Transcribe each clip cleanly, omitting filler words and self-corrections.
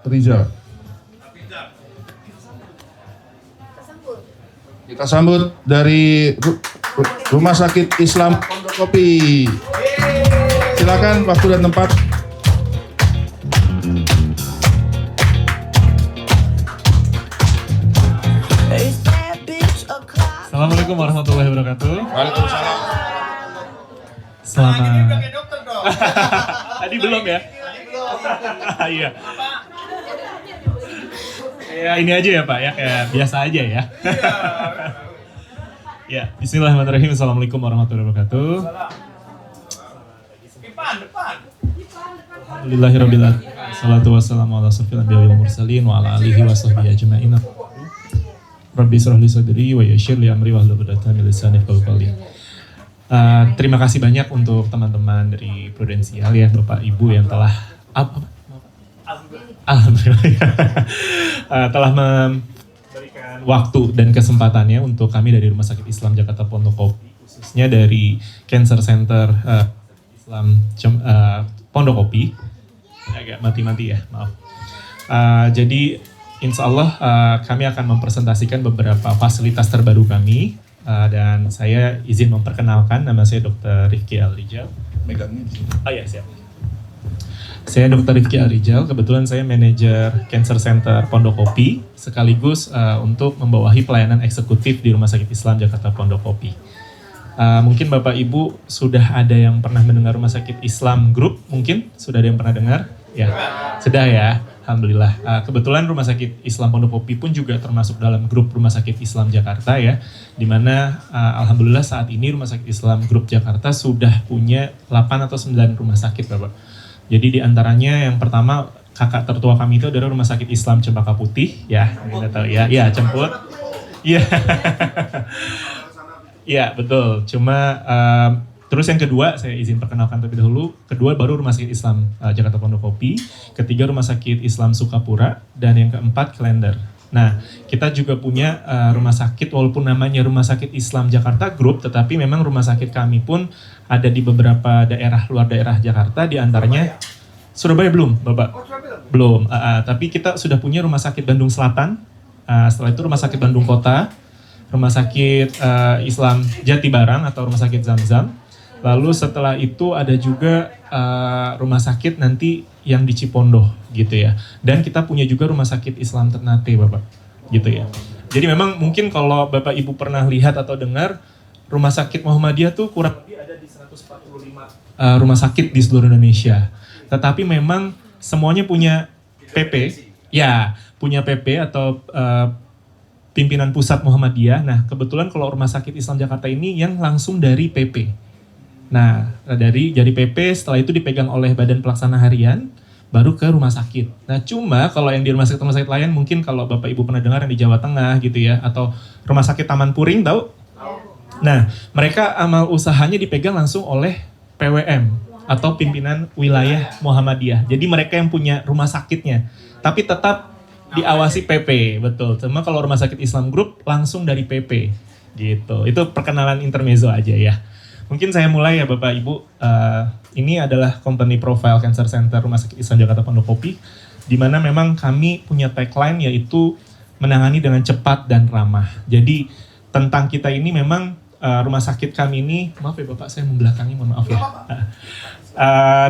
Rizal. Kita sambut dari Rumah Sakit Islam Pondokopi. Silakan waktu dan tempat. Assalamualaikum warahmatullahi wabarakatuh. Waalaikumsalam. Selamat. Tadi belum ya? Iya. Ya ini aja ya Pak ya, kayak biasa aja ya. Ya, bismillahirrahmanirrahim. Assalamualaikum warahmatullahi wabarakatuh. Alhamdulillahirabbil alamin. Salatu wassalamu ala asyrofil anbiya'i wal mursalin wa ala alihi wa sahbihi ajma'in. Rabbi shrah li sadri wa yassir li amri wahlul 'uqdatam min lisani yafqahu qawli. Terima kasih banyak untuk teman-teman dari Prudensial ya, Bapak Ibu yang telah telah memberikan waktu dan kesempatannya untuk kami dari Rumah Sakit Islam Jakarta Pondokopi, khususnya dari Cancer Center Islam Pondokopi. Agak mati-mati ya, maaf. Jadi insya Allah kami akan mempresentasikan beberapa fasilitas terbaru kami, dan saya izin memperkenalkan, nama saya Dr. Rifki Al-Rijal. Megangnya di sini. Oh ya, siap. Saya Dr. Rifki Al-Rijal, kebetulan saya manajer Cancer Center Pondokopi, sekaligus untuk membawahi pelayanan eksekutif di Rumah Sakit Islam Jakarta Pondokopi. Mungkin Bapak Ibu sudah ada yang pernah mendengar Rumah Sakit Islam Group, mungkin sudah ada yang pernah dengar? Ya, sudah ya. Alhamdulillah. Kebetulan Rumah Sakit Islam Pondokopi pun juga termasuk dalam grup Rumah Sakit Islam Jakarta ya, di mana alhamdulillah saat ini Rumah Sakit Islam Group Jakarta sudah punya 8 atau 9 rumah sakit Bapak. Jadi di antaranya yang pertama kakak tertua kami itu adalah Rumah Sakit Islam Cempaka Putih ya, kita tahu ya. Iya, Cemput. Iya. Iya, betul. Cuma terus yang kedua, saya izin perkenalkan terlebih dahulu. Kedua baru Rumah Sakit Islam Jakarta Pondokopi. Ketiga Rumah Sakit Islam Sukapura. Dan yang keempat Klender. Nah, kita juga punya rumah sakit, walaupun namanya Rumah Sakit Islam Jakarta Group, tetapi memang rumah sakit kami pun ada di beberapa daerah, luar daerah Jakarta, di antaranya Surabaya belum, Bapak? Belum, tapi kita sudah punya Rumah Sakit Bandung Selatan, setelah itu Rumah Sakit Bandung Kota, Rumah Sakit Islam Jatibarang atau Rumah Sakit Zamzam. Lalu setelah itu ada juga rumah sakit nanti yang di Cipondoh gitu ya. Dan kita punya juga Rumah Sakit Islam Ternate Bapak gitu ya. Jadi memang mungkin kalau Bapak Ibu pernah lihat atau dengar, Rumah Sakit Muhammadiyah tuh kurang lebih ada di 145 rumah sakit di seluruh Indonesia. Tetapi memang semuanya punya PP, ya punya PP atau pimpinan pusat Muhammadiyah. Nah kebetulan kalau Rumah Sakit Islam Jakarta ini yang langsung dari PP. Nah, dari PP setelah itu dipegang oleh Badan Pelaksana Harian, baru ke rumah sakit. Nah, cuma kalau yang di rumah sakit lain, mungkin kalau Bapak Ibu pernah dengar yang di Jawa Tengah gitu ya, atau Rumah Sakit Taman Puring, tahu? Nah, mereka amal usahanya dipegang langsung oleh PWM, atau Pimpinan Wilayah Muhammadiyah. Jadi mereka yang punya rumah sakitnya, tapi tetap diawasi PP, betul. Cuma kalau Rumah Sakit Islam Group langsung dari PP, gitu. Itu perkenalan intermezzo aja ya. Mungkin saya mulai ya Bapak Ibu, ini adalah company profile Cancer Center Rumah Sakit Islam Jakarta Pondokopi, di mana memang kami punya tagline yaitu menangani dengan cepat dan ramah. Jadi tentang kita ini memang rumah sakit kami ini, maaf ya Bapak saya membelakangi, mohon maaf ya.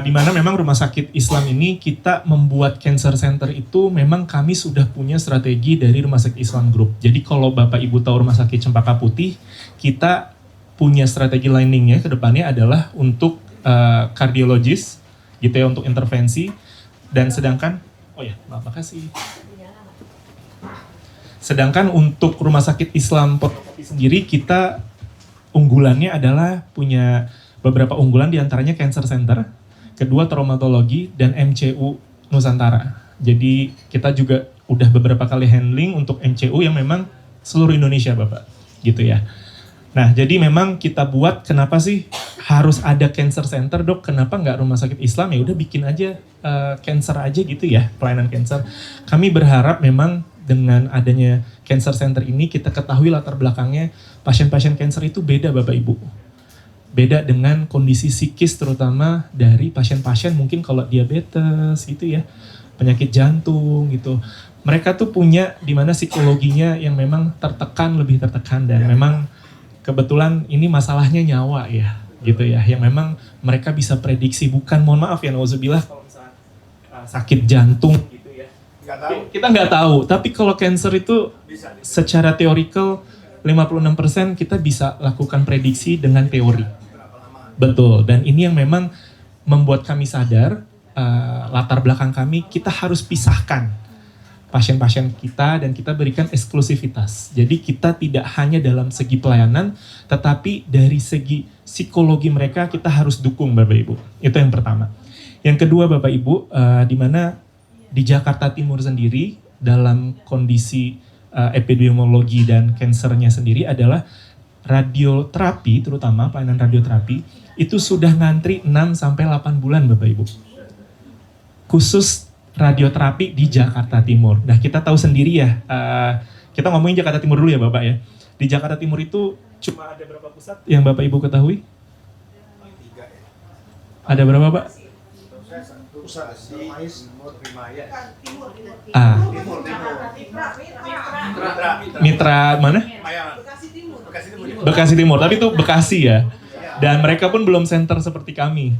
Di mana memang Rumah Sakit Islam ini kita membuat Cancer Center itu memang kami sudah punya strategi dari Rumah Sakit Islam Group. Jadi kalau Bapak Ibu tahu Rumah Sakit Cempaka Putih, kita punya strategi liningnya ke depannya adalah untuk kardiologis gitu ya, untuk intervensi. Dan sedangkan, oh ya maaf, makasih. Sedangkan untuk Rumah Sakit Islam Pondokopi sendiri kita unggulannya adalah punya beberapa unggulan, diantaranya Cancer Center, kedua traumatologi, dan MCU Nusantara. Jadi kita juga udah beberapa kali handling untuk MCU yang memang seluruh Indonesia Bapak gitu ya. Nah, jadi memang kita buat, kenapa sih harus ada Cancer Center Dok? Kenapa nggak Rumah Sakit Islam? Ya udah bikin aja cancer aja gitu ya, pelayanan cancer. Kami berharap memang dengan adanya Cancer Center ini kita ketahui latar belakangnya pasien-pasien cancer itu beda Bapak Ibu. Beda dengan kondisi psikis terutama dari pasien-pasien mungkin kalau diabetes gitu ya. penyakit jantung gitu. Mereka tuh punya di mana psikologinya yang memang tertekan, lebih tertekan, dan memang kebetulan ini masalahnya nyawa ya gitu ya, yang memang mereka bisa prediksi, bukan, mohon maaf ya, nauzubillah, kalau misalnya sakit jantung gitu ya. Kita nggak tahu, tapi kalau cancer itu secara teorikal 56% kita bisa lakukan prediksi dengan teori. Betul, dan ini yang memang membuat kami sadar, latar belakang kami, kita harus pisahkan pasien-pasien kita dan kita berikan eksklusivitas. Jadi kita tidak hanya dalam segi pelayanan, tetapi dari segi psikologi mereka kita harus dukung Bapak Ibu. Itu yang pertama. Yang kedua Bapak Ibu, di mana di Jakarta Timur sendiri dalam kondisi epidemiologi dan kansernya sendiri adalah radioterapi, terutama pelayanan radioterapi, itu sudah ngantri 6-8 bulan Bapak Ibu. Khusus radioterapi di Jakarta Timur. Nah kita tahu sendiri ya, kita ngomongin Jakarta Timur dulu ya Bapak ya. Di Jakarta Timur itu cuma ada berapa pusat yang Bapak Ibu ketahui? Ada berapa Pak? Mitra mana? Bekasi Timur, tapi itu Bekasi ya. Dan mereka pun belum center seperti kami.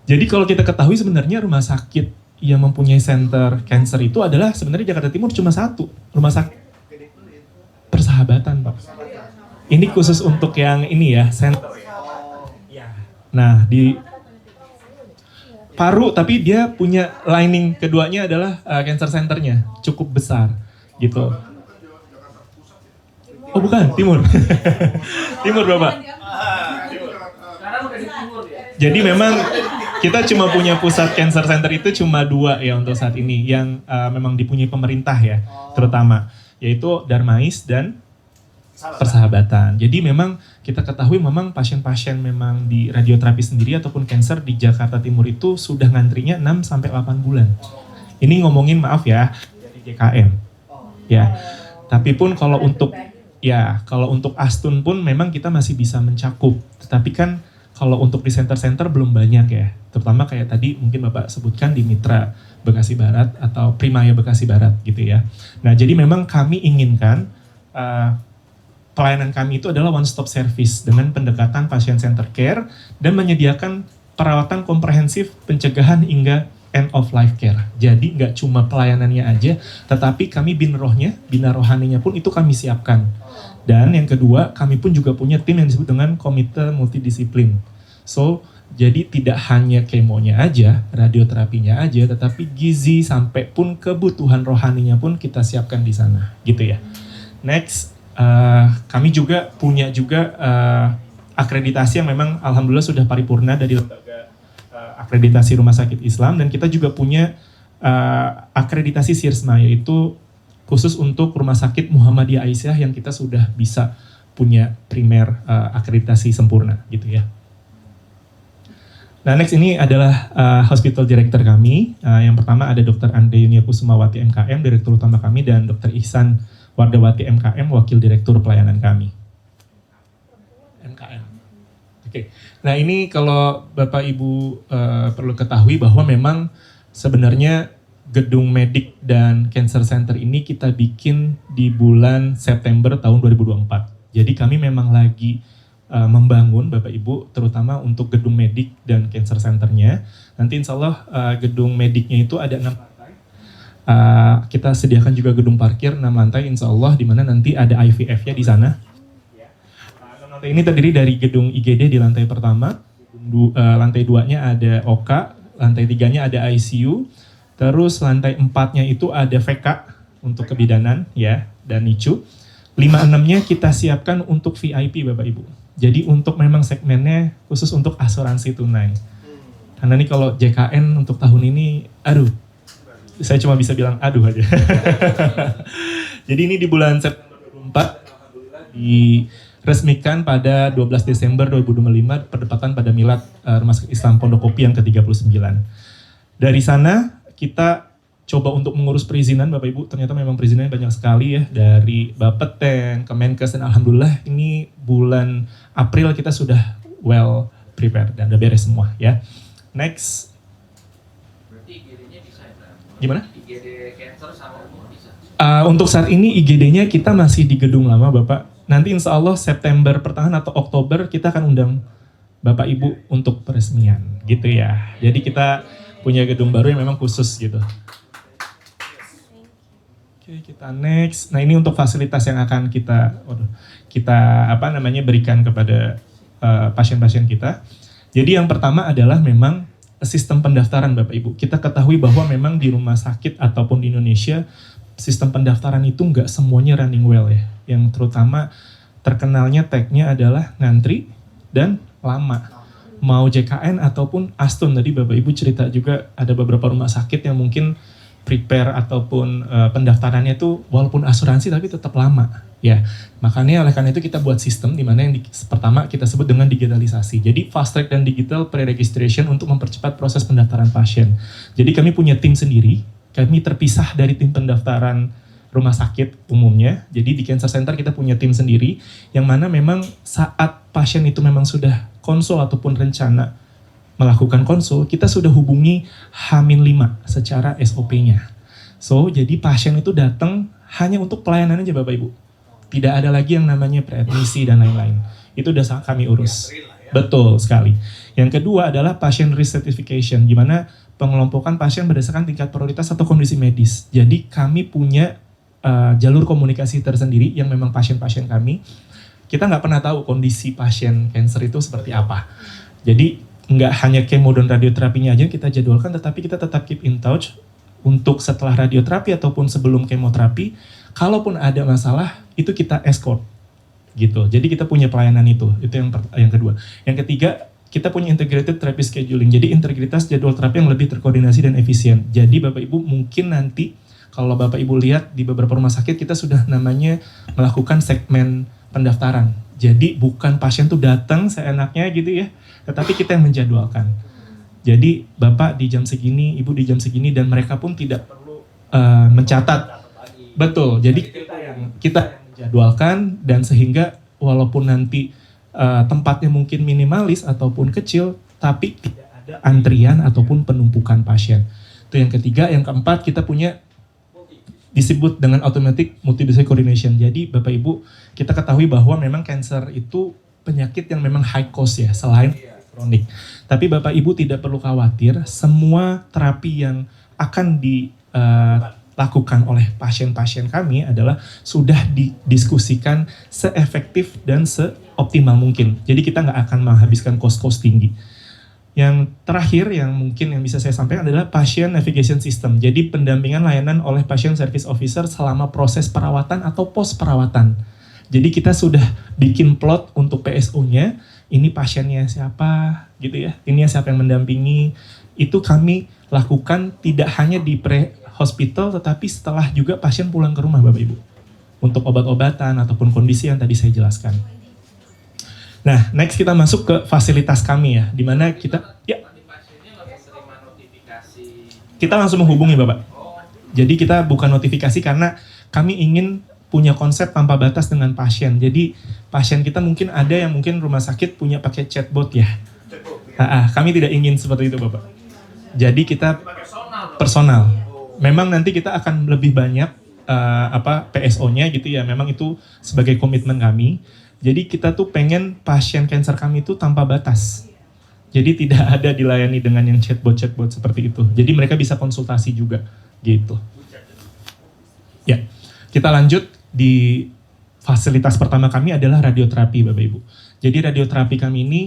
Jadi kalau kita ketahui sebenarnya rumah sakit yang mempunyai center cancer itu adalah sebenarnya Jakarta Timur cuma satu, rumah sakit Persahabatan Pak. Ini khusus untuk yang ini ya, center. Nah di paru, tapi dia punya lining keduanya adalah cancer centernya cukup besar gitu. Oh bukan, Timur. Timur Bapak. Jadi memang kita cuma punya pusat cancer center itu cuma 2 ya untuk saat ini yang memang dipunyai pemerintah ya, terutama yaitu Darmais dan Persahabatan. Jadi memang kita ketahui memang pasien-pasien memang di radioterapi sendiri ataupun cancer di Jakarta Timur itu sudah ngantrinya 6-8 bulan. Ini ngomongin maaf ya dari JKM. Ya. Tapi pun kalau untuk Astun pun memang kita masih bisa mencakup. Tetapi kan kalau untuk di center-center belum banyak ya. Terutama kayak tadi mungkin Bapak sebutkan di Mitra Bekasi Barat atau Primaya Bekasi Barat gitu ya. Nah jadi memang kami inginkan pelayanan kami itu adalah one stop service dengan pendekatan patient center care dan menyediakan perawatan komprehensif pencegahan hingga end of life care. Jadi nggak cuma pelayanannya aja, tetapi kami bina rohaninya pun itu kami siapkan. Dan yang kedua, kami pun juga punya tim yang disebut dengan komite multidisiplin. So, jadi tidak hanya kemonya aja, radioterapinya aja, tetapi gizi sampai pun kebutuhan rohaninya pun kita siapkan di sana, gitu ya. Next, kami juga punya akreditasi yang memang alhamdulillah sudah paripurna dari lembaga akreditasi Rumah Sakit Islam, dan kita juga punya akreditasi SIRSMA, yaitu khusus untuk Rumah Sakit Muhammadiyah Aisyah yang kita sudah bisa punya primer akreditasi sempurna gitu ya. Nah next ini adalah hospital director kami. Yang pertama ada Dr. Ande Yunia Kusumawati MKM, Direktur Utama kami, dan Dr. Ihsan Wardawati MKM, Wakil Direktur Pelayanan kami. MKM. Oke. Nah ini kalau Bapak Ibu perlu ketahui bahwa memang sebenarnya gedung medik dan cancer center ini kita bikin di bulan September tahun 2024. Jadi kami memang lagi membangun Bapak Ibu, terutama untuk gedung medik dan cancer centernya. Nanti insya Allah gedung mediknya itu ada 6 lantai. Kita sediakan juga gedung parkir 6 lantai insya Allah, di mana nanti ada IVF-nya di sana. 6 lantai ini terdiri dari gedung IGD di lantai pertama, lantai 2-nya ada OK, lantai 3-nya ada ICU, terus lantai 4-nya itu ada VK untuk kebidanan ya, dan NICU. 5-6-nya kita siapkan untuk VIP Bapak Ibu. Jadi untuk memang segmennya khusus untuk asuransi tunai. Karena ini kalau JKN untuk tahun ini, aduh, saya cuma bisa bilang aduh aja. Jadi ini di bulan September 2024 diresmikan pada 12 Desember 2025 berdepatan pada milad Rumah Sakit Islam Pondok Kopi yang ke-39. Dari sana kita coba untuk mengurus perizinan Bapak Ibu, ternyata memang perizinannya banyak sekali ya, dari Bapeten, Kemenkes, dan alhamdulillah ini bulan April kita sudah well prepared dan udah beres semua ya. Next. Berarti IGD-nya bisa ya? Gimana? IGD cancer sama umur bisa. Untuk saat ini IGD-nya kita masih di gedung lama Bapak. Nanti insya Allah September pertengahan atau Oktober kita akan undang Bapak Ibu untuk peresmian gitu ya. Jadi kita punya gedung baru yang memang khusus gitu. Oke, kita next. Nah, ini untuk fasilitas yang akan kita berikan kepada pasien-pasien kita. Jadi yang pertama adalah memang sistem pendaftaran Bapak Ibu. Kita ketahui bahwa memang di rumah sakit ataupun di Indonesia sistem pendaftaran itu nggak semuanya running well ya. Yang terutama terkenalnya tagnya adalah ngantri dan lama. Mau JKN ataupun Aston, tadi Bapak Ibu cerita juga ada beberapa rumah sakit yang mungkin prepare ataupun pendaftarannya itu walaupun asuransi tapi tetap lama. Ya, makanya oleh karena itu kita buat sistem di mana yang pertama kita sebut dengan digitalisasi. Jadi fast track dan digital pre-registration untuk mempercepat proses pendaftaran pasien. Jadi kami punya tim sendiri, kami terpisah dari tim pendaftaran rumah sakit umumnya. Jadi di Cancer Center kita punya tim sendiri yang mana memang saat pasien itu memang sudah konsul ataupun rencana melakukan konsul, kita sudah hubungi H-5 secara SOP-nya. So, jadi pasien itu datang hanya untuk pelayanan aja Bapak Ibu. Tidak ada lagi yang namanya preadmisi dan lain-lain. Itu udah kami urus. Betul sekali. Yang kedua adalah patient risk stratification, di mana pengelompokan pasien berdasarkan tingkat prioritas atau kondisi medis. Jadi kami punya jalur komunikasi tersendiri yang memang pasien-pasien kami. Kita nggak pernah tahu kondisi pasien cancer itu seperti apa. Jadi nggak hanya kemo dan radioterapinya aja kita jadwalkan, tetapi kita tetap keep in touch untuk setelah radioterapi ataupun sebelum kemoterapi. Kalaupun ada masalah, itu kita escort gitu. Jadi kita punya pelayanan itu yang kedua. Yang ketiga, kita punya integrated therapy scheduling. Jadi integritas jadwal terapi yang lebih terkoordinasi dan efisien. Jadi Bapak Ibu mungkin nanti kalau Bapak Ibu lihat di beberapa rumah sakit kita sudah namanya melakukan segmen pendaftaran. Jadi bukan pasien tuh datang seenaknya gitu ya, tetapi kita yang menjadwalkan. Jadi Bapak di jam segini, Ibu di jam segini, dan mereka pun tidak perlu mencatat. Betul, jadi kita yang menjadwalkan, dan sehingga walaupun nanti tempatnya mungkin minimalis ataupun kecil, tapi tidak ada antrian ataupun penumpukan pasien. Itu yang ketiga. Yang keempat, kita punya disebut dengan automatic multidisciplinary coordination. Jadi Bapak Ibu, kita ketahui bahwa memang cancer itu penyakit yang memang high cost ya, selain kronik. Tapi Bapak Ibu tidak perlu khawatir, semua terapi yang akan dilakukan oleh pasien-pasien kami adalah sudah didiskusikan seefektif dan seoptimal mungkin. Jadi kita nggak akan menghabiskan cost-cost tinggi. Yang terakhir yang mungkin yang bisa saya sampaikan adalah patient navigation system. Jadi pendampingan layanan oleh patient service officer selama proses perawatan atau post perawatan. Jadi kita sudah bikin plot untuk PSO-nya, ini pasiennya siapa gitu ya, ini siapa yang mendampingi. Itu kami lakukan tidak hanya di pre-hospital tetapi setelah juga pasien pulang ke rumah Bapak Ibu. Untuk obat-obatan ataupun kondisi yang tadi saya jelaskan. Nah, next kita masuk ke fasilitas kami ya, di mana kita kita langsung menghubungi Bapak. Jadi kita bukan notifikasi karena kami ingin punya konsep tanpa batas dengan pasien. Jadi pasien kita mungkin ada yang mungkin rumah sakit punya pakai chatbot ya. Kami tidak ingin seperti itu Bapak. Jadi kita personal. Memang nanti kita akan lebih banyak PSO-nya gitu ya. Memang itu sebagai komitmen kami. Jadi kita tuh pengen pasien cancer kami itu tanpa batas. Jadi tidak ada dilayani dengan yang chatbot seperti itu. Jadi mereka bisa konsultasi juga gitu. Ya, kita lanjut di fasilitas pertama kami adalah radioterapi Bapak Ibu. Jadi radioterapi kami ini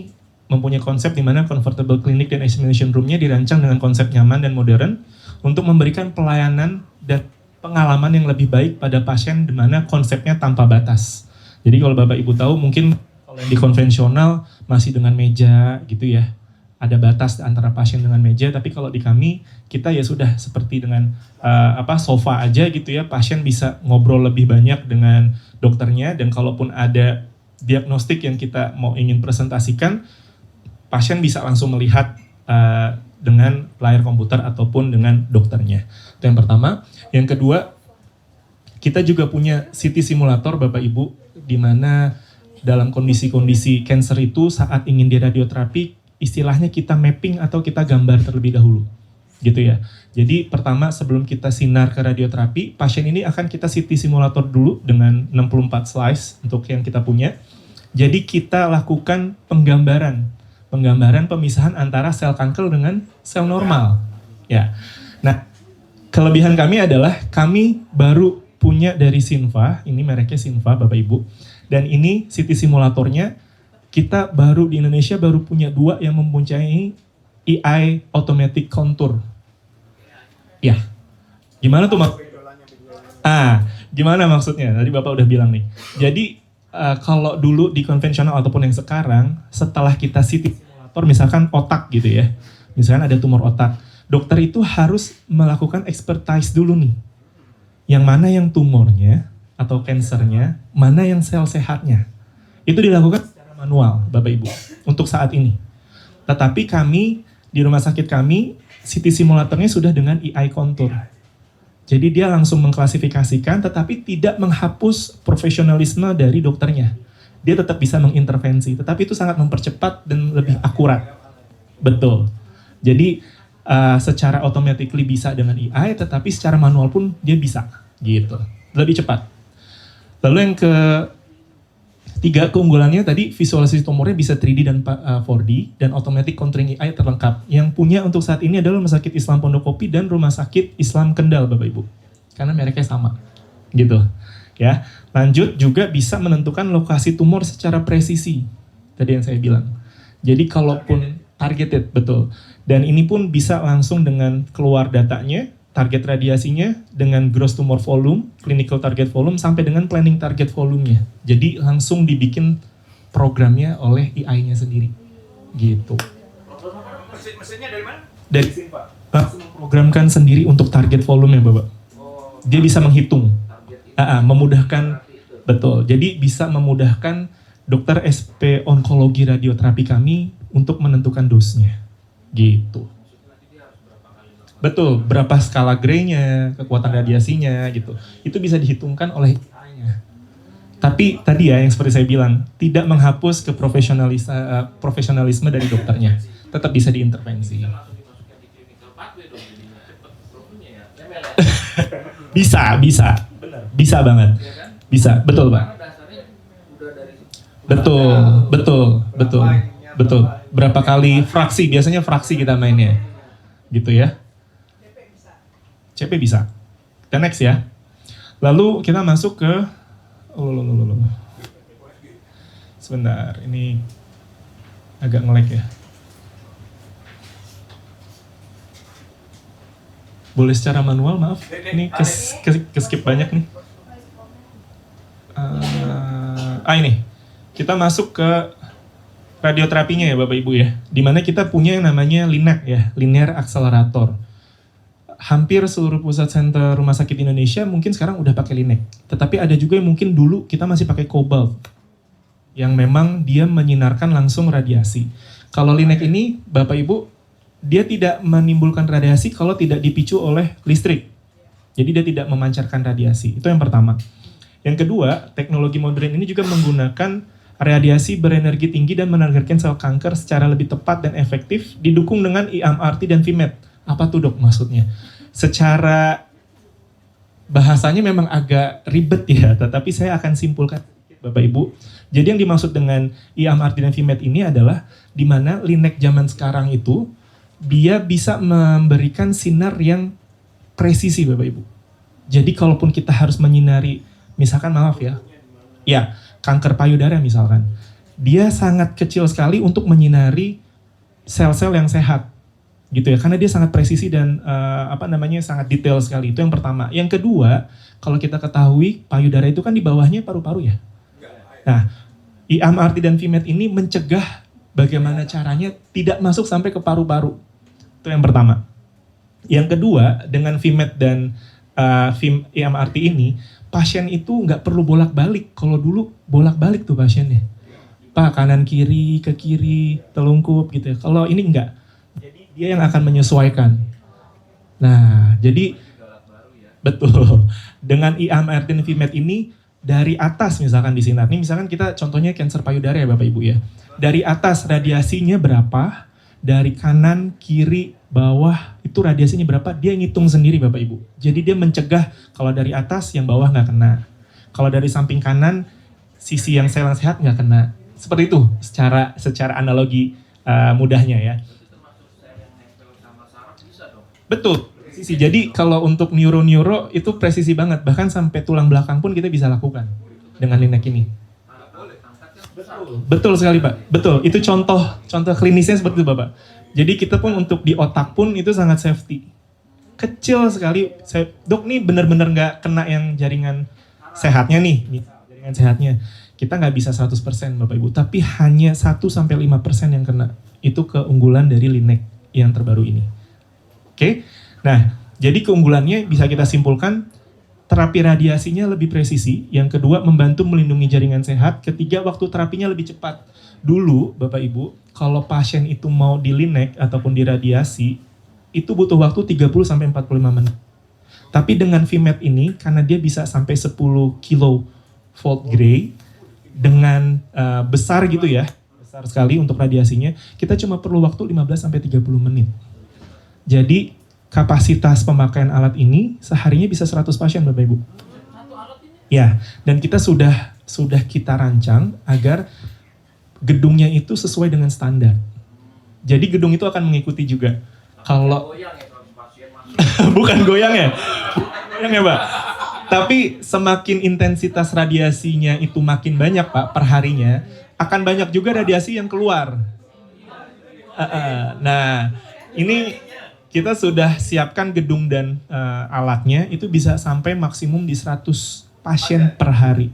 mempunyai konsep di mana comfortable clinic dan examination room-nya dirancang dengan konsep nyaman dan modern untuk memberikan pelayanan dan pengalaman yang lebih baik pada pasien di mana konsepnya tanpa batas. Jadi kalau Bapak Ibu tahu mungkin kalau yang di konvensional masih dengan meja gitu ya. Ada batas antara pasien dengan meja, tapi kalau di kami kita ya sudah seperti dengan sofa aja gitu ya. Pasien bisa ngobrol lebih banyak dengan dokternya, dan kalaupun ada diagnostik yang kita mau ingin presentasikan, pasien bisa langsung melihat dengan layar komputer ataupun dengan dokternya. Itu yang pertama. Yang kedua, kita juga punya CT simulator Bapak Ibu, di mana dalam kondisi-kondisi cancer itu saat ingin diradioterapi, istilahnya kita mapping atau kita gambar terlebih dahulu. gitu ya. Jadi pertama sebelum kita sinar ke radioterapi, pasien ini akan kita CT simulator dulu dengan 64 slice untuk yang kita punya. Jadi kita lakukan penggambaran pemisahan antara sel kanker dengan sel normal. Ya. Nah, kelebihan kami adalah kami baru punya dari Sinva, ini mereknya Sinva Bapak Ibu. Dan ini CT simulatornya kita baru di Indonesia baru punya 2 yang mempunyai AI automatic contour. Ya. Gimana tuh gimana maksudnya? Tadi Bapak udah bilang nih. Jadi kalau dulu di konvensional ataupun yang sekarang, setelah kita CT simulator misalkan otak gitu ya, misalkan ada tumor otak, dokter itu harus melakukan expertise dulu nih. Yang mana yang tumornya atau kansernya, mana yang sel sehatnya. Itu dilakukan secara manual, Bapak Ibu, untuk saat ini. Tetapi kami, di rumah sakit kami, CT simulatornya sudah dengan AI contour. Jadi dia langsung mengklasifikasikan tetapi tidak menghapus profesionalisme dari dokternya. Dia tetap bisa mengintervensi, tetapi itu sangat mempercepat dan lebih akurat. Betul. Jadi secara automatically bisa dengan AI, tetapi secara manual pun dia bisa. Gitu. Lebih cepat. Lalu yang ketiga keunggulannya tadi visualisasi tumornya bisa 3D dan 4D dan automatic contouring AI terlengkap. Yang punya untuk saat ini adalah Rumah Sakit Islam Pondokopi dan Rumah Sakit Islam Kendal Bapak Ibu. Karena mereknya sama. Gitu. Ya. Lanjut juga bisa menentukan lokasi tumor secara presisi. Tadi yang saya bilang. Jadi kalaupun targeted, betul. Dan ini pun bisa langsung dengan keluar datanya, target radiasinya dengan gross tumor volume, clinical target volume, sampai dengan planning target volumenya. Jadi langsung dibikin programnya oleh AI-nya sendiri. Gitu. Mesinnya dari mana? Dari langsung memprogramkan sendiri untuk target volume ya Bapak. Dia bisa menghitung. Memudahkan, betul. Jadi bisa memudahkan dokter SP onkologi radioterapi kami untuk menentukan dosnya. Gitu. Betul, berapa skala Gray-nya, kekuatan radiasinya gitu. Itu bisa dihitungkan oleh AI-nya. Tapi tadi ya yang seperti saya bilang, tidak menghapus profesionalisme dari dokternya. Tetap bisa diintervensi. Bisa. Benar. Bisa banget. Bisa, betul Pak. Betul. Berapa kali fraksi, biasanya fraksi kita mainnya. Gitu ya. CP bisa. Kita next ya. Lalu kita masuk ke sebentar, ini agak nge-lag ya. Boleh secara manual, maaf. Ini skip banyak nih. Ini. Kita masuk ke radioterapinya ya Bapak Ibu ya. Dimana kita punya yang namanya LINAC ya, Linear Accelerator. Hampir seluruh pusat center rumah sakit Indonesia mungkin sekarang udah pakai LINAC. Tetapi ada juga yang mungkin dulu kita masih pakai Cobalt. Yang memang dia menyinarkan langsung radiasi. Kalau LINAC ini, Bapak Ibu, dia tidak menimbulkan radiasi kalau tidak dipicu oleh listrik. Jadi dia tidak memancarkan radiasi. Itu yang pertama. Yang kedua, teknologi modern ini juga menggunakan radiasi berenergi tinggi dan menargetkan sel kanker secara lebih tepat dan efektif, didukung dengan IMRT dan VMAT. Apa tuh dok maksudnya? Secara bahasanya memang agak ribet ya, tetapi saya akan simpulkan Bapak Ibu. Jadi yang dimaksud dengan IMRT dan VMAT ini adalah di mana LINAC zaman sekarang itu dia bisa memberikan sinar yang presisi Bapak Ibu. Jadi kalaupun kita harus menyinari, misalkan kanker payudara misalkan, dia sangat kecil sekali untuk menyinari sel-sel yang sehat. Gitu ya, karena dia sangat presisi dan sangat detail sekali. Itu yang pertama. Yang kedua, kalau kita ketahui payudara itu kan di bawahnya paru-paru ya. Nah, IMRT dan VMAT ini mencegah bagaimana caranya tidak masuk sampai ke paru-paru. Itu yang pertama. Yang kedua, dengan VMAT dan IMRT ini, pasien itu nggak perlu bolak-balik. Kalau dulu bolak-balik tuh pasiennya. Pak, kanan kiri, ke kiri, telungkup gitu ya. Kalau ini enggak. Dia yang akan menyesuaikan. Nah, jadi betul. Dengan IMRT dan VMAT ini dari atas misalkan disinar. Ini misalkan kita contohnya kanker payudara ya Bapak Ibu ya. Dari atas radiasinya berapa, dari kanan, kiri, bawah itu radiasinya berapa, dia ngitung sendiri Bapak Ibu. Jadi dia mencegah kalau dari atas yang bawah nggak kena. Kalau dari samping kanan, sisi yang sel yang sehat nggak kena. Seperti itu secara analogi mudahnya ya. Betul. Presisi. Jadi kalau untuk neuro itu presisi banget. Bahkan sampai tulang belakang pun kita bisa lakukan dengan linek ini. Betul sekali Pak. Betul. Itu contoh klinisnya seperti itu Bapak. Jadi kita pun untuk di otak pun itu sangat safety. Kecil sekali. Dok nih benar-benar nggak kena yang jaringan sehatnya nih. Jaringan sehatnya. Kita nggak bisa 100% Bapak Ibu. Tapi hanya 1-5% yang kena. Itu keunggulan dari linek yang terbaru ini. Oke. Nah, jadi keunggulannya bisa kita simpulkan, terapi radiasinya lebih presisi, yang kedua membantu melindungi jaringan sehat, ketiga waktu terapinya lebih cepat. Dulu, Bapak Ibu, kalau pasien itu mau di linek ataupun diradiasi, itu butuh waktu 30-45 menit. Tapi dengan VMAT ini, karena dia bisa sampai 10 kilovolt gray, dengan besar gitu ya, besar sekali untuk radiasinya, kita cuma perlu waktu 15-30 menit. Jadi, kapasitas pemakaian alat ini seharinya bisa 100 pasien Bapak Ibu. Ya, dan kita sudah kita rancang agar gedungnya itu sesuai dengan standar. Jadi gedung itu akan mengikuti juga. Kalau bukan goyang ya? Goyang ya Pak? Tapi semakin intensitas radiasinya itu makin banyak Pak perharinya, akan banyak juga radiasi yang keluar. Nah, ini kita sudah siapkan gedung dan alatnya itu bisa sampai maksimum di 100 pasien per hari.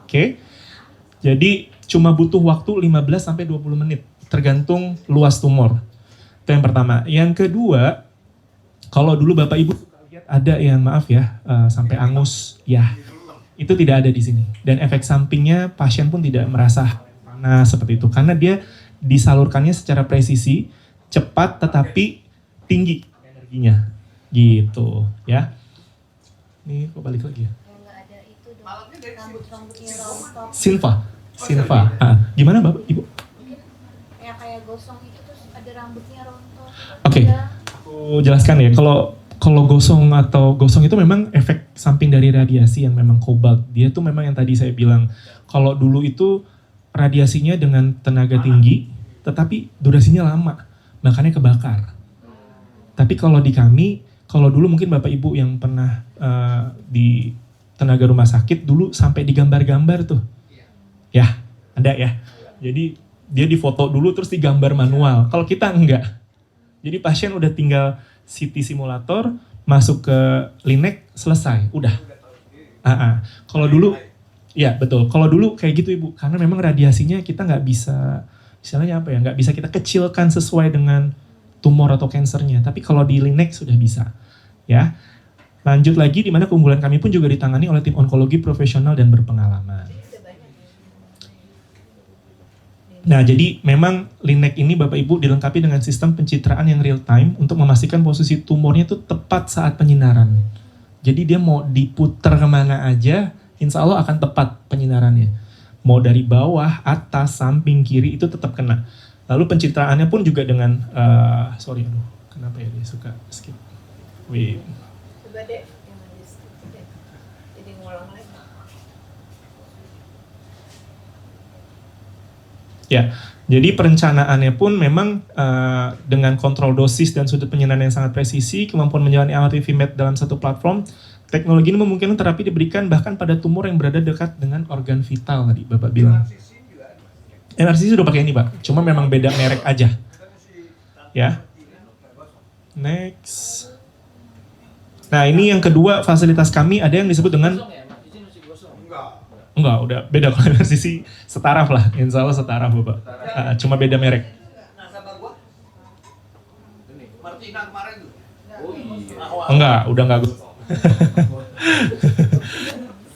Oke. Jadi cuma butuh waktu 15-20 menit tergantung luas tumor. Itu yang pertama. Yang kedua, kalau dulu Bapak Ibu lihat ada yang maaf ya sampai angus ya. Itu tidak ada di sini. Dan efek sampingnya pasien pun tidak merasa panas seperti itu karena dia disalurkannya secara presisi, cepat tetapi tinggi energinya gitu ya. Ini kok balik lagi ya. Nggak ada itu dong, rambut-rambutnya rontok. Silva. Gimana Bapak Ibu? Ya kayak gosong itu terus ada rambutnya rontok. Oke. Aku jelaskan ya. Kalau gosong itu memang efek samping dari radiasi yang memang kobalt. Dia tuh memang yang tadi saya bilang. Kalau dulu itu radiasinya dengan tenaga tinggi, tetapi durasinya lama, makanya kebakar. Tapi kalau di kami, kalau dulu mungkin Bapak Ibu yang pernah di tenaga rumah sakit dulu sampai digambar-gambar tuh. Ya, ada ya. Jadi dia difoto dulu terus digambar manual. Kalau kita enggak. Jadi pasien udah tinggal CT simulator, masuk ke linek, selesai, udah. Kalau dulu, ya betul. Kalau dulu kayak gitu Ibu, karena memang radiasinya kita nggak bisa, istilahnya apa ya, nggak bisa kita kecilkan sesuai dengan tumor atau kansernya, tapi kalau di linek sudah bisa, ya. Lanjut lagi, di mana keunggulan kami pun juga ditangani oleh tim onkologi profesional dan berpengalaman. Nah, jadi memang linek ini Bapak Ibu dilengkapi dengan sistem pencitraan yang real time untuk memastikan posisi tumornya itu tepat saat penyinaran. Jadi dia mau diputar kemana aja, insya Allah akan tepat penyinarannya. Mau dari bawah, atas, samping, kiri itu tetap kena. Lalu pencitraannya pun juga dengan, kenapa ya dia suka skip? Wait. Coba deh, jadi ngulang lagi. Ya, jadi perencanaannya pun memang dengan kontrol dosis dan sudut penyinaran yang sangat presisi, kemampuan menjalani alat VMAT dalam satu platform, teknologi ini memungkinkan terapi diberikan bahkan pada tumor yang berada dekat dengan organ vital tadi Bapak bilang. NRCC sudah pakai ini Pak, cuma memang beda merek aja. Ya. Next. Nah ini yang kedua fasilitas kami ada yang disebut dengan Enggak, udah beda kalau NRCC setaraf lah, insya Allah setaraf Bapak. Cuma beda merek. Nah, sahabat gua. Ini, Martina kemarin tuh. Oh iya. Enggak, udah enggak.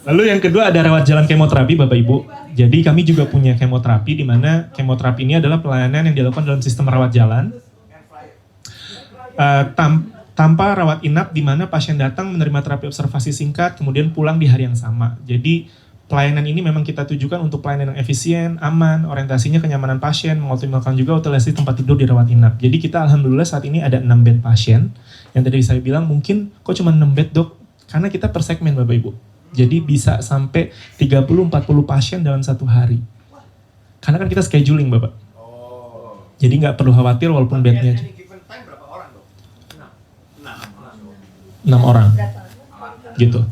Lalu yang kedua ada rawat jalan kemoterapi Bapak Ibu. Jadi kami juga punya kemoterapi di mana kemoterapi ini adalah pelayanan yang dilakukan dalam sistem rawat jalan. Tanpa rawat inap di mana pasien datang menerima terapi observasi singkat kemudian pulang di hari yang sama. Jadi pelayanan ini memang kita tujukan untuk pelayanan yang efisien, aman, orientasinya kenyamanan pasien, mengoptimalkan juga utilizasi tempat tidur di rawat inap. Jadi kita alhamdulillah saat ini ada 6 bed pasien. Yang tadi saya bilang mungkin kok cuma 6 bed dok? Karena kita per segmen Bapak Ibu. Jadi bisa sampai 30-40 pasien dalam satu hari. Karena kan kita scheduling Bapak. Jadi nggak perlu khawatir walaupun bednya Any given time berapa orang dok? 6 orang. Gitu.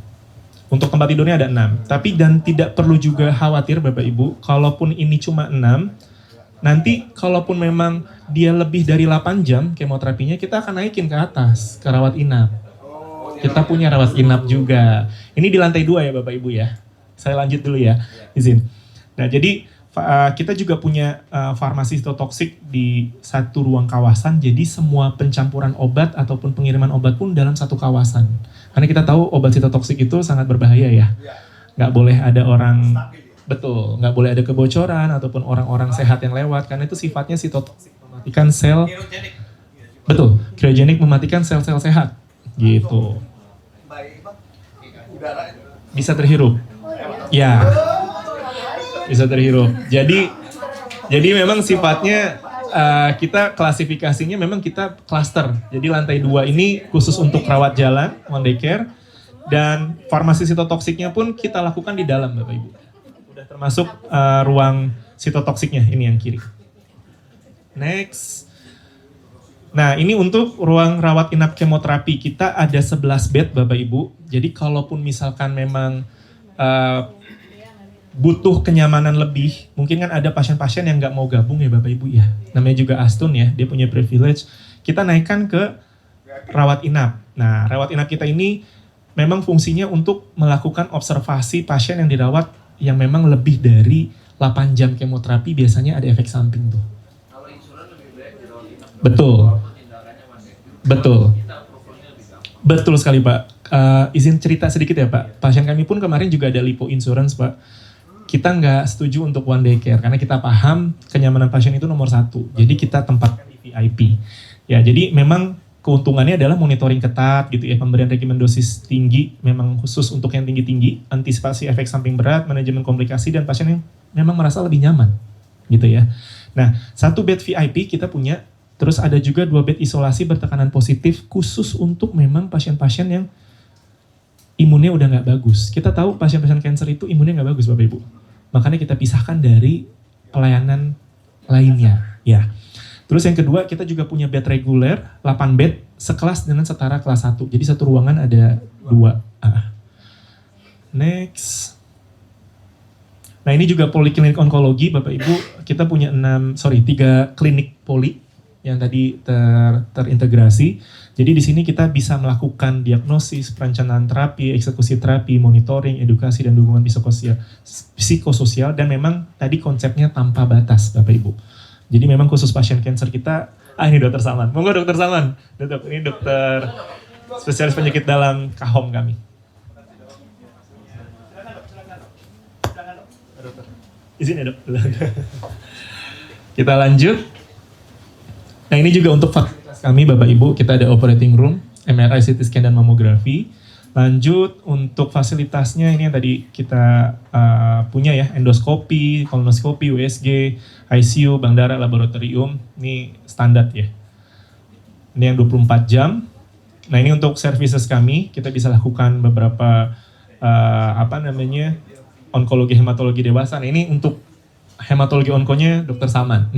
Untuk tempat tidurnya ada 6. Tapi dan tidak perlu juga khawatir Bapak Ibu, kalaupun ini cuma 6, nanti kalaupun memang dia lebih dari 8 jam kemoterapinya, kita akan naikin ke atas, ke rawat inap. Kita punya rawat inap juga. Ini di lantai 2 ya Bapak Ibu ya. Saya lanjut dulu ya, izin. Nah jadi kita juga punya farmasi sitotoksik di satu ruang kawasan, jadi semua pencampuran obat ataupun pengiriman obat pun dalam satu kawasan. Karena kita tahu obat sitotoksik itu sangat berbahaya ya. Nggak boleh ada orang, betul, nggak boleh ada kebocoran ataupun orang-orang sehat yang lewat, karena itu sifatnya sitotoksik, mematikan sel, betul, kriogenik mematikan sel-sel sehat, gitu. Bisa terhirup, ya. Bisa terhirup. Jadi memang sifatnya kita klasifikasinya memang kita cluster. Jadi lantai 2 ini khusus untuk rawat jalan, one day care, dan farmasi sitotoksiknya pun kita lakukan di dalam Bapak Ibu. Udah termasuk ruang sitotoksiknya, ini yang kiri. Next. Nah ini untuk ruang rawat inap kemoterapi, kita ada 11 bed Bapak Ibu. Jadi kalaupun misalkan memang butuh kenyamanan lebih, mungkin kan ada pasien-pasien yang nggak mau gabung ya Bapak Ibu ya, namanya juga Astun ya, dia punya privilege, kita naikkan ke rawat inap. Nah rawat inap kita ini memang fungsinya untuk melakukan observasi pasien yang dirawat yang memang lebih dari 8 jam kemoterapi, biasanya ada efek samping tuh. Kalau insulin lebih baik di rawat inap. Betul. Tindakannya one. Betul. Kita approvalnya lebih gampang. Betul sekali Pak. Izin cerita sedikit ya Pak, pasien kami pun kemarin juga ada lipo insurance Pak. Kita nggak setuju untuk one day care karena kita paham kenyamanan pasien itu nomor 1. Jadi kita tempatkan di VIP. Ya, jadi memang keuntungannya adalah monitoring ketat gitu ya, pemberian regimen dosis tinggi memang khusus untuk yang tinggi-tinggi, antisipasi efek samping berat, manajemen komplikasi, dan pasien yang memang merasa lebih nyaman gitu ya. Nah, 1 bed VIP kita punya, terus ada juga 2 bed isolasi bertekanan positif khusus untuk memang pasien-pasien yang imunnya udah nggak bagus. Kita tahu pasien-pasien kanker itu imunnya nggak bagus Bapak Ibu. Makanya kita pisahkan dari pelayanan lainnya. Ya. Terus yang kedua kita juga punya bed reguler, 8 bed sekelas dengan setara kelas 1. Jadi satu ruangan ada 2. Next. Nah ini juga poliklinik onkologi Bapak Ibu. Kita punya 3 klinik poli yang tadi terintegrasi. Jadi di sini kita bisa melakukan diagnosis, perencanaan terapi, eksekusi terapi, monitoring, edukasi, dan dukungan psikososial, dan memang tadi konsepnya tanpa batas Bapak Ibu. Jadi memang khusus pasien kanker kita, ini Dokter Salman. Monggo Dokter Salman. Ini dokter spesialis penyakit dalam Kahom kami. Izin ya Dok. Kita lanjut. Nah ini juga untuk fasilitas kami Bapak Ibu, kita ada operating room, MRI, CT scan, dan mamografi. Lanjut untuk fasilitasnya ini yang tadi kita punya ya, endoskopi, kolonoskopi, USG, ICU, bank darah, laboratorium, ini standar ya. Ini yang 24 jam. Nah ini untuk services kami, kita bisa lakukan beberapa onkologi, hematologi dewasa. Nah ini untuk hematologi onkonya Dokter Salman.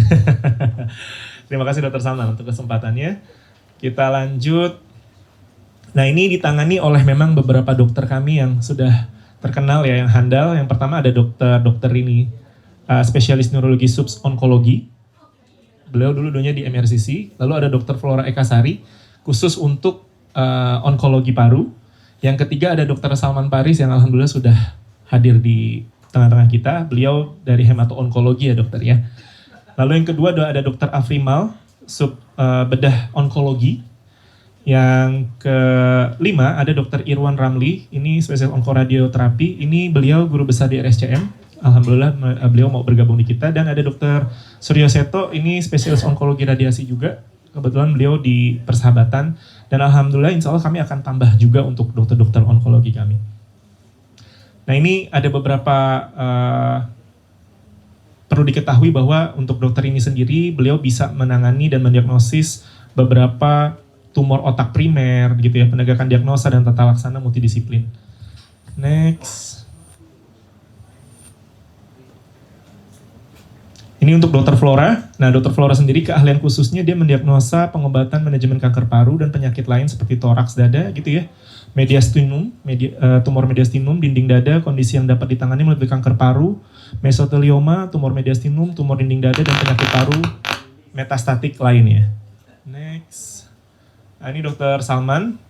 Terima kasih Dokter Salman untuk kesempatannya. Kita lanjut. Nah ini ditangani oleh memang beberapa dokter kami yang sudah terkenal ya, yang handal. Yang pertama ada Dokter Rini, spesialis neurologi subs onkologi. Beliau dulu dulunya di MRCC. Lalu ada Dokter Flora Ekasari, khusus untuk onkologi paru. Yang ketiga ada Dokter Salman Paris yang alhamdulillah sudah hadir di tengah-tengah kita. Beliau dari hemato-onkologi ya dokter ya. Lalu yang kedua ada Dokter Afrimal, sub bedah onkologi. Yang kelima ada Dokter Irwan Ramli, ini spesialis onkoradioterapi. Ini beliau guru besar di RSCM. Alhamdulillah beliau mau bergabung di kita. Dan ada Dokter Suryo Seto, ini spesialis onkologi radiasi juga. Kebetulan beliau di Persahabatan. Dan alhamdulillah insya Allah kami akan tambah juga untuk dokter-dokter onkologi kami. Nah ini ada beberapa perlu diketahui bahwa untuk dokter ini sendiri beliau bisa menangani dan mendiagnosis beberapa tumor otak primer gitu ya, penegakan diagnosa dan tata laksana multidisiplin. Next. Ini untuk Dr. Flora. Nah, Dr. Flora sendiri keahlian khususnya dia mendiagnosa pengobatan manajemen kanker paru dan penyakit lain seperti toraks dada gitu ya. Mediastinum, tumor mediastinum, dinding dada, kondisi yang dapat ditangani melalui kanker paru, mesotelioma, tumor mediastinum, tumor dinding dada dan penyakit paru metastatik lainnya. Next. Nah, ini Dr. Salman.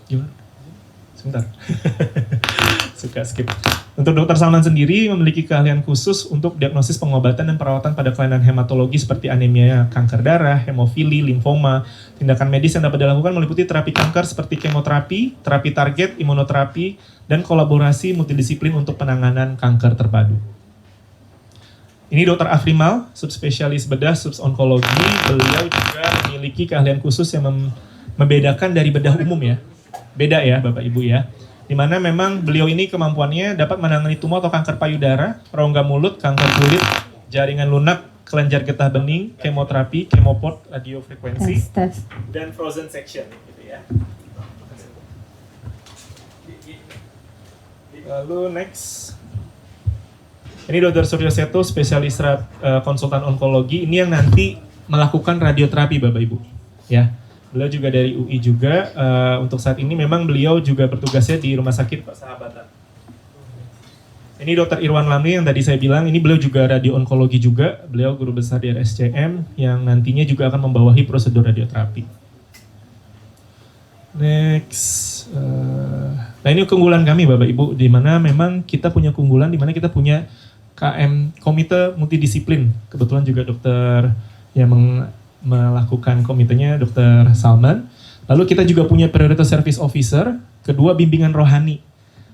Gimana? Sebentar. Suka skip. Untuk Dr. Salman sendiri memiliki keahlian khusus untuk diagnosis pengobatan dan perawatan pada kelainan hematologi seperti anemia kanker darah, hemofili, limfoma. Tindakan medis yang dapat dilakukan meliputi terapi kanker seperti kemoterapi, terapi target, imunoterapi, dan kolaborasi multidisiplin untuk penanganan kanker terpadu. Ini Dr. Afrimal, subspesialis bedah, subs-onkologi. Beliau juga memiliki keahlian khusus yang membedakan dari bedah umum ya. Beda ya Bapak Ibu ya. Di mana memang beliau ini kemampuannya dapat menangani tumor atau kanker payudara, rongga mulut, kanker kulit, jaringan lunak, kelenjar getah bening, kemoterapi, kemoport, radiofrekuensi, dan frozen section gitu ya. Lalu next. Ini Dr. Suryo Seto, spesialis konsultan onkologi. Ini yang nanti melakukan radioterapi Bapak Ibu. Ya. Beliau juga dari UI juga, untuk saat ini memang beliau juga bertugasnya di Rumah Sakit Persahabatan. Ini Dr. Irwan Lamri yang tadi saya bilang, ini beliau juga radio-onkologi juga, beliau guru besar di RSCM yang nantinya juga akan membawahi prosedur radioterapi. Next. Nah ini keunggulan kami Bapak Ibu, di mana memang kita punya keunggulan, di mana kita punya KM, Komite Multidisiplin. Kebetulan juga dokter yang melakukan komitenya Dr. Salman. Lalu kita juga punya prioritas service officer, kedua bimbingan rohani.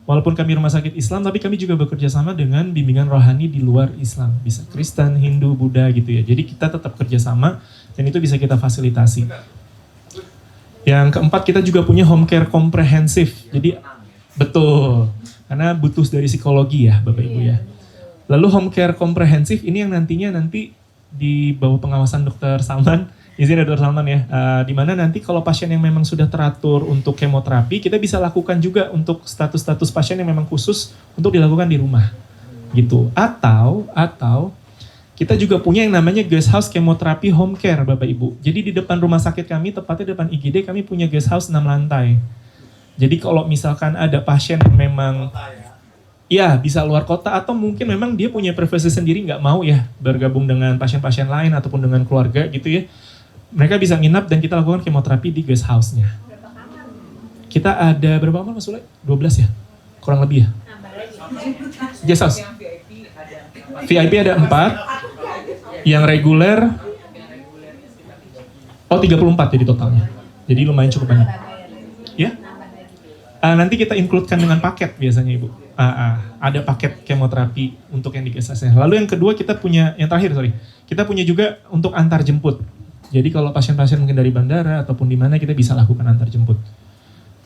Walaupun kami rumah sakit Islam, tapi kami juga bekerja sama dengan bimbingan rohani di luar Islam. Bisa Kristen, Hindu, Buddha gitu ya. Jadi kita tetap kerja sama dan itu bisa kita fasilitasi. Yang keempat kita juga punya home care komprehensif. Jadi betul, karena butuh dari psikologi ya Bapak Ibu ya. Lalu home care komprehensif ini yang nantinya di bawah pengawasan Dr. Salman, izin Dr. Salman ya, di mana nanti kalau pasien yang memang sudah teratur untuk kemoterapi, kita bisa lakukan juga untuk status-status pasien yang memang khusus untuk dilakukan di rumah, gitu. Atau kita juga punya yang namanya guest house kemoterapi home care, Bapak Ibu. Jadi di depan rumah sakit kami, tepatnya depan IGD, kami punya guest house 6 lantai. Jadi kalau misalkan ada pasien yang memang ya bisa luar kota atau mungkin memang dia punya privasi sendiri nggak mau ya bergabung dengan pasien-pasien lain ataupun dengan keluarga gitu ya. Mereka bisa nginap dan kita lakukan kemoterapi di guest house-nya. Kita ada berapa kamar Mas Sule? 12 ya? Kurang lebih ya? Guest house. VIP ada 4. Yang reguler 34 jadi totalnya. Jadi lumayan cukup banyak. Ya? Nanti kita include-kan dengan paket biasanya Ibu. Ada paket kemoterapi untuk yang di GSS-nya. Lalu yang kedua kita punya, yang terakhir kita punya juga untuk antar jemput. Jadi kalau pasien-pasien mungkin dari bandara ataupun di mana kita bisa lakukan antar jemput.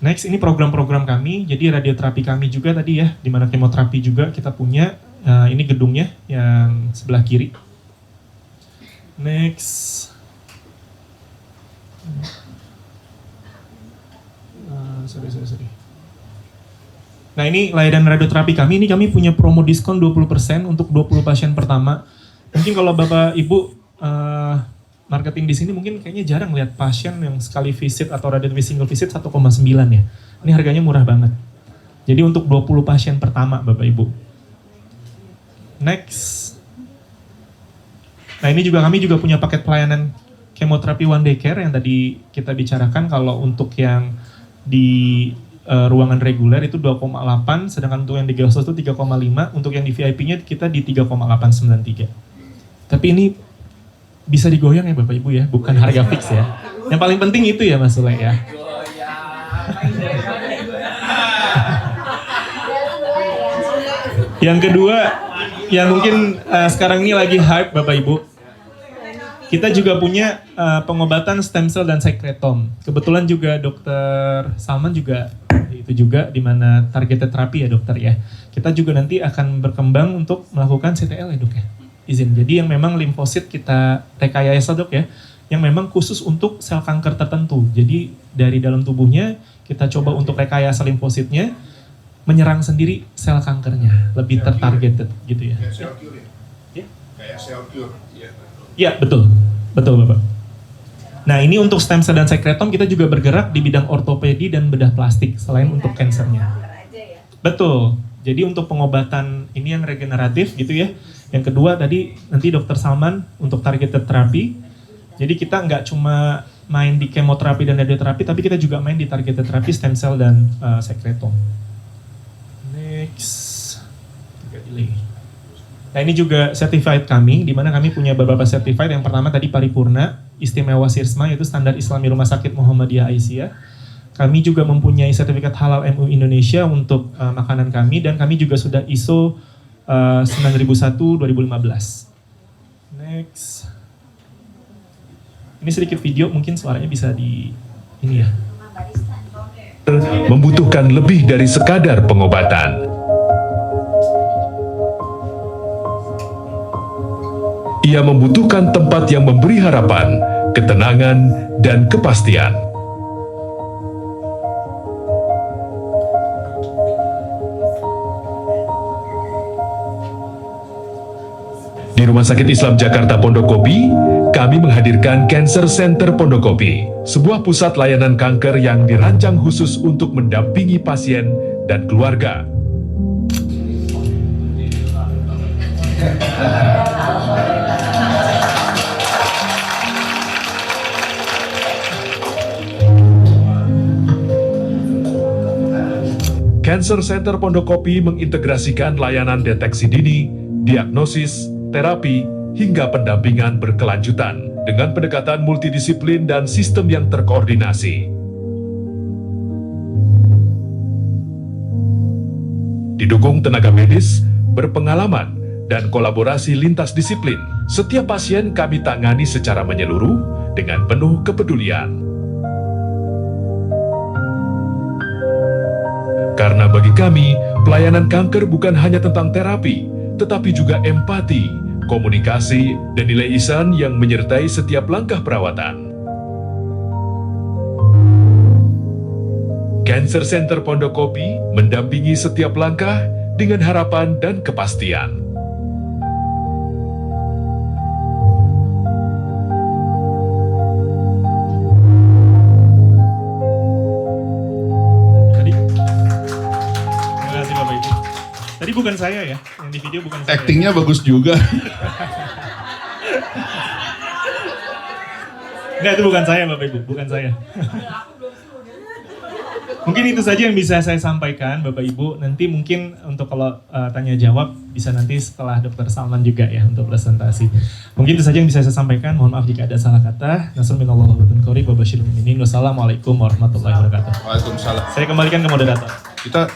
Next ini program-program kami, jadi radioterapi kami juga tadi ya, di mana kemoterapi juga kita punya. Ini gedungnya yang sebelah kiri. Next. Sorry. Nah ini layanan radioterapi kami, ini kami punya promo diskon 20% untuk 20 pasien pertama. Mungkin kalau Bapak Ibu marketing di sini mungkin kayaknya jarang lihat pasien yang sekali visit atau radioterapi single visit 1,9 ya. Ini harganya murah banget. Jadi untuk 20 pasien pertama Bapak Ibu. Next. Nah ini juga kami juga punya paket pelayanan kemoterapi one day care yang tadi kita bicarakan. Kalau untuk yang di ruangan reguler itu 2,8, sedangkan untuk yang di guest house itu 3,5, untuk yang di VIP-nya kita di 3,893. Tapi ini bisa digoyang ya Bapak Ibu ya, bukan harga fix ya. Yang paling penting itu ya Mas Sule ya. Yang kedua, yang mungkin sekarang ini lagi hype Bapak Ibu, kita juga punya pengobatan stem cell dan sekretom. Kebetulan juga Dr. Salman juga itu juga di mana targeted terapi ya dokter ya. Kita juga nanti akan berkembang untuk melakukan CTL ya dok ya. Izin. Jadi yang memang limfosit kita rekayasa dok ya, yang memang khusus untuk sel kanker tertentu. Jadi dari dalam tubuhnya kita coba untuk rekayasa limfositnya menyerang sendiri sel kankernya, lebih tertargeted gitu ya. Kayak sel cure Ya? Kayak sel cure. Ya betul, betul Bapak. Nah ini untuk stem cell dan sekretom kita juga bergerak di bidang ortopedi dan bedah plastik selain untuk kansernya. Betul. Jadi untuk pengobatan ini yang regeneratif gitu ya. Yang kedua tadi nanti Dokter Salman untuk targeted terapi. Jadi kita nggak cuma main di kemoterapi dan radioterapi, tapi kita juga main di targeted terapi stem cell dan sekretom. Next. Agak delay. Nah ini juga certified kami, di mana kami punya beberapa certified. Yang pertama tadi paripurna, istimewa SIRSMA, yaitu standar Islami Rumah Sakit Muhammadiyah Aisyah. Kami juga mempunyai sertifikat halal MUI Indonesia untuk makanan kami, dan kami juga sudah ISO 9001-2015. Next. Ini sedikit video, mungkin suaranya bisa di ini ya. Membutuhkan lebih dari sekadar pengobatan. Ia membutuhkan tempat yang memberi harapan, ketenangan, dan kepastian. Di Rumah Sakit Islam Jakarta Pondokopi, kami menghadirkan Cancer Center Pondokopi, sebuah pusat layanan kanker yang dirancang khusus untuk mendampingi pasien dan keluarga. Cancer Center Pondokopi mengintegrasikan layanan deteksi dini, diagnosis, terapi, hingga pendampingan berkelanjutan dengan pendekatan multidisiplin dan sistem yang terkoordinasi. Didukung tenaga medis, berpengalaman, dan kolaborasi lintas disiplin, setiap pasien kami tangani secara menyeluruh dengan penuh kepedulian. Karena bagi kami, pelayanan kanker bukan hanya tentang terapi, tetapi juga empati, komunikasi, dan nilai ihsan yang menyertai setiap langkah perawatan. Cancer Center Pondokopi mendampingi setiap langkah dengan harapan dan kepastian. Tadi bukan saya ya, yang di video bukan saya. Actingnya bagus juga. Enggak, itu bukan saya Bapak Ibu, bukan saya. Mungkin itu saja yang bisa saya sampaikan Bapak Ibu. Nanti mungkin untuk kalau tanya jawab bisa nanti setelah Dr. Salman juga ya untuk presentasi. Mungkin itu saja yang bisa saya sampaikan. Mohon maaf jika ada salah kata. Nasrul minallah wa batun qarib wa basyirul mu'minin. Wassalamualaikum warahmatullahi wabarakatuh. Waalaikumsalam. Saya kembalikan ke moderator. Kita